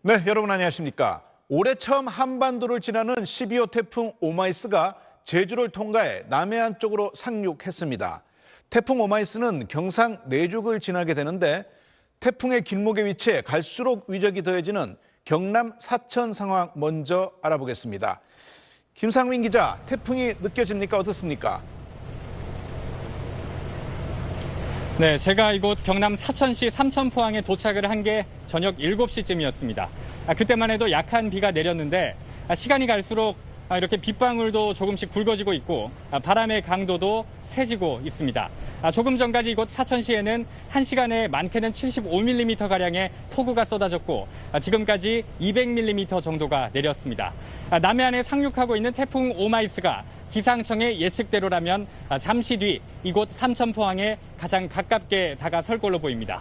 네, 여러분 안녕하십니까? 올해 처음 한반도를 지나는 12호 태풍 오마이스가 제주를 통과해 남해안 쪽으로 상륙했습니다. 태풍 오마이스는 경상 내륙을 지나게 되는데 태풍의 길목에 위치해 갈수록 위력이 더해지는 경남 사천 상황 먼저 알아보겠습니다. 김상민 기자, 태풍이 느껴집니까? 어떻습니까? 네, 제가 이곳 경남 사천시 삼천포항에 도착을 한 게 저녁 7시쯤이었습니다. 그때만 해도 약한 비가 내렸는데 시간이 갈수록 이렇게 빗방울도 조금씩 굵어지고 있고 바람의 강도도 세지고 있습니다. 조금 전까지 이곳 사천시에는 1시간에 많게는 75mm가량의 폭우가 쏟아졌고 지금까지 200mm 정도가 내렸습니다. 남해안에 상륙하고 있는 태풍 오마이스가 기상청의 예측대로라면 잠시 뒤 이곳 삼천포항에 가장 가깝게 다가설 걸로 보입니다.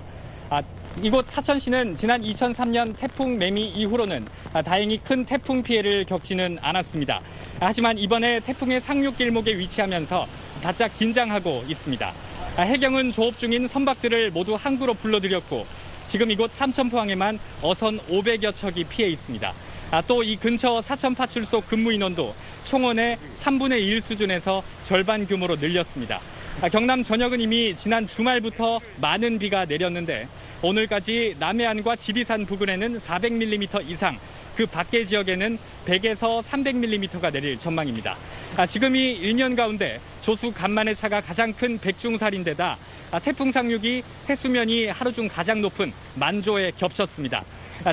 이곳 사천시는 지난 2003년 태풍 매미 이후로는 다행히 큰 태풍 피해를 겪지는 않았습니다. 하지만 이번에 태풍의 상륙 길목에 위치하면서 바짝 긴장하고 있습니다. 해경은 조업 중인 선박들을 모두 항구로 불러들였고 지금 이곳 삼천포항에만 어선 500여 척이 피해 있습니다. 또 이 근처 사천파출소 근무 인원도 총원의 3분의 1 수준에서 절반 규모로 늘렸습니다. 경남 전역은 이미 지난 주말부터 많은 비가 내렸는데 오늘까지 남해안과 지리산 부근에는 400mm 이상, 그 밖의 지역에는 100에서 300mm가 내릴 전망입니다. 지금이 1년 가운데 조수 간만의 차가 가장 큰 백중살인데다 태풍 상륙이 해수면이 하루 중 가장 높은 만조에 겹쳤습니다.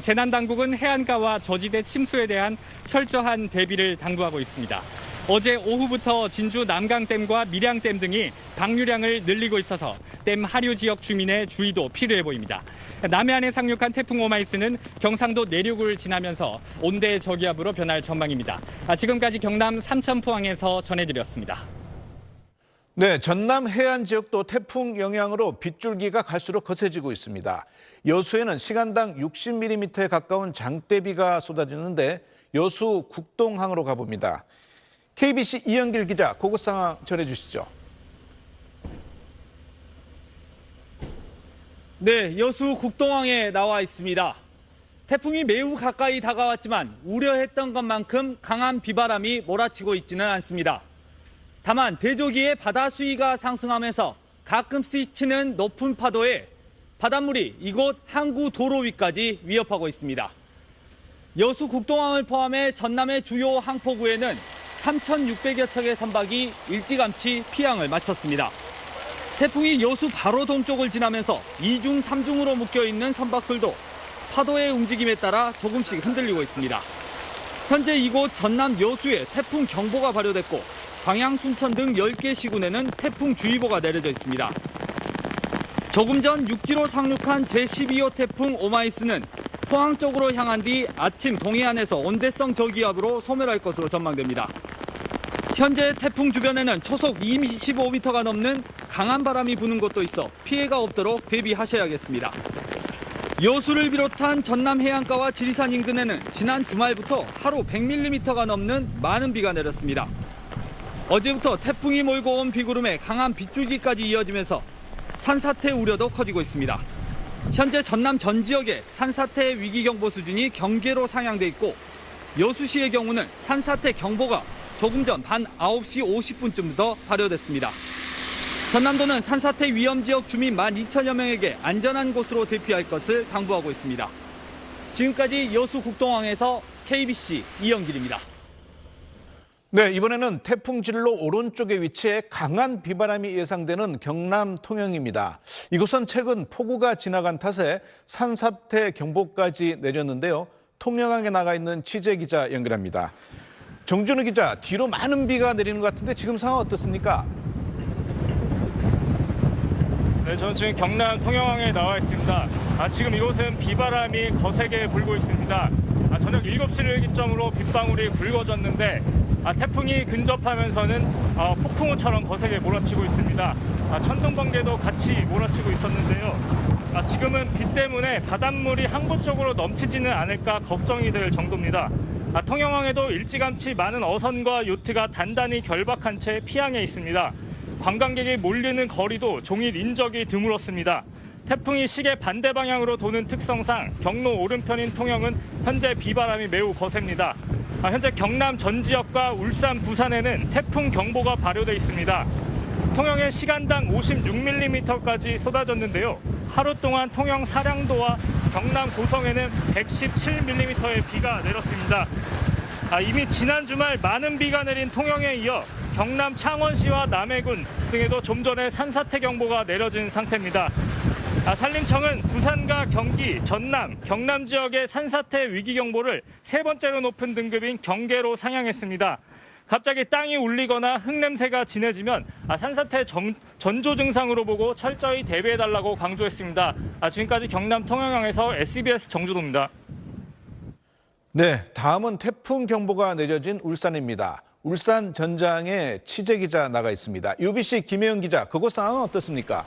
재난당국은 해안가와 저지대 침수에 대한 철저한 대비를 당부하고 있습니다. 어제 오후부터 진주 남강댐과 밀양댐 등이 방류량을 늘리고 있어서 댐 하류 지역 주민의 주의도 필요해 보입니다. 남해안에 상륙한 태풍 오마이스는 경상도 내륙을 지나면서 온대 저기압으로 변할 전망입니다. 지금까지 경남 삼천포항에서 전해드렸습니다. 네, 전남 해안 지역도 태풍 영향으로 빗줄기가 갈수록 거세지고 있습니다. 여수에는 시간당 60mm에 가까운 장대비가 쏟아지는데 여수 국동항으로 가봅니다. KBC 이영길 기자, 그곳 상황 전해주시죠. 네, 여수 국동항에 나와 있습니다. 태풍이 매우 가까이 다가왔지만 우려했던 것만큼 강한 비바람이 몰아치고 있지는 않습니다. 다만 대조기의 바다 수위가 상승하면서 가끔씩 치는 높은 파도에 바닷물이 이곳 항구 도로 위까지 위협하고 있습니다. 여수 국동항을 포함해 전남의 주요 항포구에는 3,600여 척의 선박이 일찌감치 피항을 마쳤습니다. 태풍이 여수 바로 동쪽을 지나면서 2중, 3중으로 묶여있는 선박들도 파도의 움직임에 따라 조금씩 흔들리고 있습니다. 현재 이곳 전남 여수에 태풍 경보가 발효됐고 광양, 순천 등 10개 시군에는 태풍주의보가 내려져 있습니다. 조금 전 육지로 상륙한 제12호 태풍 오마이스는 포항 쪽으로 향한 뒤 아침 동해안에서 온대성 저기압으로 소멸할 것으로 전망됩니다. 현재 태풍 주변에는 초속 25m가 넘는 강한 바람이 부는 곳도 있어 피해가 없도록 대비하셔야겠습니다. 여수를 비롯한 전남 해안가와 지리산 인근에는 지난 주말부터 하루 100mm가 넘는 많은 비가 내렸습니다. 어제부터 태풍이 몰고 온 비구름에 강한 빗줄기까지 이어지면서 산사태 우려도 커지고 있습니다. 현재 전남 전 지역에 산사태 위기경보 수준이 경계로 상향돼 있고 여수시의 경우는 산사태 경보가 조금 전 밤 9시 50분쯤부터 발효됐습니다. 전남도는 산사태 위험지역 주민 12,000여 명에게 안전한 곳으로 대피할 것을 당부하고 있습니다. 지금까지 여수 국동항에서 KBC 이영길입니다. 네, 이번에는 태풍 진로 오른쪽에 위치해 강한 비바람이 예상되는 경남 통영입니다. 이곳은 최근 폭우가 지나간 탓에 산사태 경보까지 내렸는데요. 통영항에 나가 있는 취재기자 연결합니다. 정준우 기자, 뒤로 많은 비가 내리는 것 같은데 지금 상황 어떻습니까? 네, 저는 지금 경남 통영항에 나와 있습니다. 지금 이곳은 비바람이 거세게 불고 있습니다. 저녁 7시를 기점으로 빗방울이 굵어졌는데 태풍이 근접하면서는 폭풍우처럼 거세게 몰아치고 있습니다. 천둥번개도 같이 몰아치고 있었는데요. 지금은 비 때문에 바닷물이 항구 쪽으로 넘치지는 않을까 걱정이 될 정도입니다. 통영항에도 일찌감치 많은 어선과 요트가 단단히 결박한 채 피항해 있습니다. 관광객이 몰리는 거리도 종일 인적이 드물었습니다. 태풍이 시계 반대 방향으로 도는 특성상 경로 오른편인 통영은 현재 비바람이 매우 거셉니다. 현재 경남 전 지역과 울산, 부산에는 태풍 경보가 발효돼 있습니다. 통영에 시간당 56mm까지 쏟아졌는데요. 하루 동안 통영 사량도와 경남 고성에는 117mm의 비가 내렸습니다. 이미 지난 주말 많은 비가 내린 통영에 이어 경남 창원시와 남해군 등에도 좀 전에 산사태 경보가 내려진 상태입니다. 산림청은 부산과 경기, 전남, 경남 지역의 산사태 위기 경보를 세 번째로 높은 등급인 경계로 상향했습니다. 갑자기 땅이 울리거나 흙냄새가 진해지면 산사태 전조 증상으로 보고 철저히 대비해달라고 강조했습니다. 지금까지 경남 통영항에서 SBS 정주도입니다. 네, 다음은 태풍 경보가 내려진 울산입니다. 울산 전장에 취재 기자 나가 있습니다. UBC 김혜영 기자, 그곳 상황은 어떻습니까?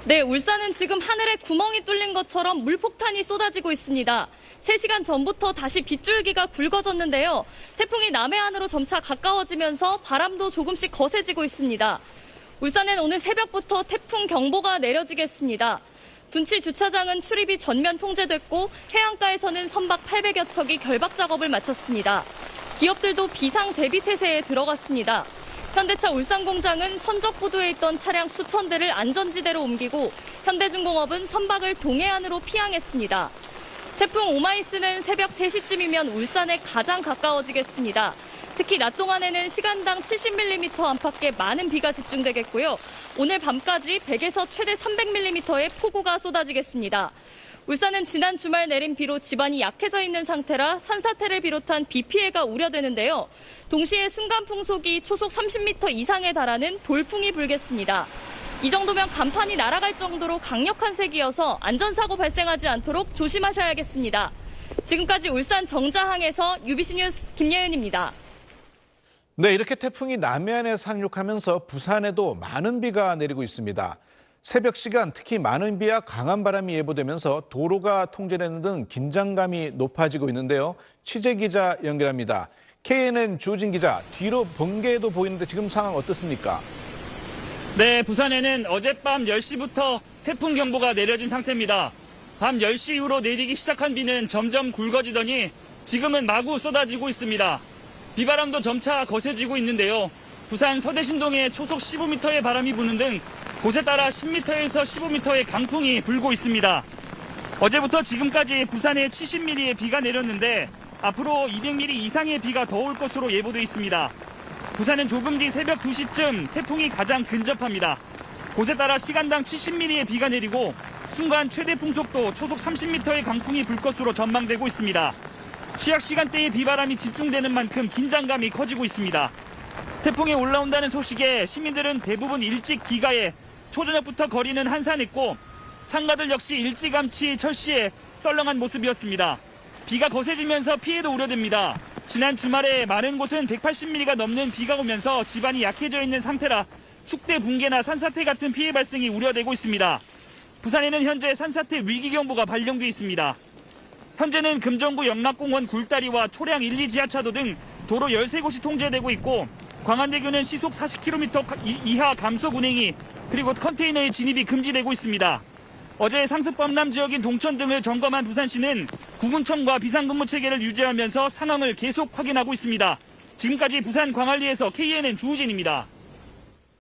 네, 울산은 지금 하늘에 구멍이 뚫린 것처럼 물폭탄이 쏟아지고 있습니다. 3시간 전부터 다시 빗줄기가 굵어졌는데요. 태풍이 남해안으로 점차 가까워지면서 바람도 조금씩 거세지고 있습니다. 울산엔 오늘 새벽부터 태풍 경보가 내려지겠습니다. 둔치 주차장은 출입이 전면 통제됐고 해안가에서는 선박 800여 척이 결박 작업을 마쳤습니다. 기업들도 비상 대비 태세에 들어갔습니다. 현대차 울산 공장은 선적부두에 있던 차량 수천 대를 안전지대로 옮기고 현대중공업은 선박을 동해안으로 피항했습니다. 태풍 오마이스는 새벽 3시쯤이면 울산에 가장 가까워지겠습니다. 특히 낮 동안에는 시간당 70mm 안팎의 많은 비가 집중되겠고요. 오늘 밤까지 100에서 최대 300mm의 폭우가 쏟아지겠습니다. 울산은 지난 주말 내린 비로 지반이 약해져 있는 상태라 산사태를 비롯한 비 피해가 우려되는데요. 동시에 순간 풍속이 초속 30m 이상에 달하는 돌풍이 불겠습니다. 이 정도면 간판이 날아갈 정도로 강력한 색이어서 안전사고 발생하지 않도록 조심하셔야겠습니다. 지금까지 울산 정자항에서 UBC 뉴스 김예은입니다. 네, 이렇게 태풍이 남해안에 상륙하면서 부산에도 많은 비가 내리고 있습니다. 새벽 시간 특히 많은 비와 강한 바람이 예보되면서 도로가 통제되는 등 긴장감이 높아지고 있는데요. 취재 기자 연결합니다. KNN 주진 기자, 뒤로 번개도 보이는데 지금 상황 어떻습니까? 네, 부산에는 어젯밤 10시부터 태풍 경보가 내려진 상태입니다. 밤 10시 이후로 내리기 시작한 비는 점점 굵어지더니 지금은 마구 쏟아지고 있습니다. 비바람도 점차 거세지고 있는데요. 부산 서대신동에 초속 15m의 바람이 부는 등 곳에 따라 10m에서 15m의 강풍이 불고 있습니다. 어제부터 지금까지 부산에 70mm의 비가 내렸는데 앞으로 200mm 이상의 비가 더 올 것으로 예보돼 있습니다. 부산은 조금 뒤 새벽 2시쯤 태풍이 가장 근접합니다. 곳에 따라 시간당 70mm의 비가 내리고 순간 최대 풍속도 초속 30m의 강풍이 불 것으로 전망되고 있습니다. 취약 시간대에 비바람이 집중되는 만큼 긴장감이 커지고 있습니다. 태풍이 올라온다는 소식에 시민들은 대부분 일찍 귀가해 초저녁부터 거리는 한산했고 상가들 역시 일찌감치 철시에 썰렁한 모습이었습니다. 비가 거세지면서 피해도 우려됩니다. 지난 주말에 많은 곳은 180mm가 넘는 비가 오면서 지반이 약해져 있는 상태라 축대 붕괴나 산사태 같은 피해 발생이 우려되고 있습니다. 부산에는 현재 산사태 위기경보가 발령돼 있습니다. 현재는 금정구 영락공원 굴다리와 초량 1, 2 지하차도 등 도로 13곳이 통제되고 있고 광안대교는 시속 40km 이하 감속 운행이 그리고 컨테이너의 진입이 금지되고 있습니다. 어제 상습범람 지역인 동천 등을 점검한 부산시는 구군청과 비상근무 체계를 유지하면서 상황을 계속 확인하고 있습니다. 지금까지 부산 광안리에서 KNN 주우진입니다.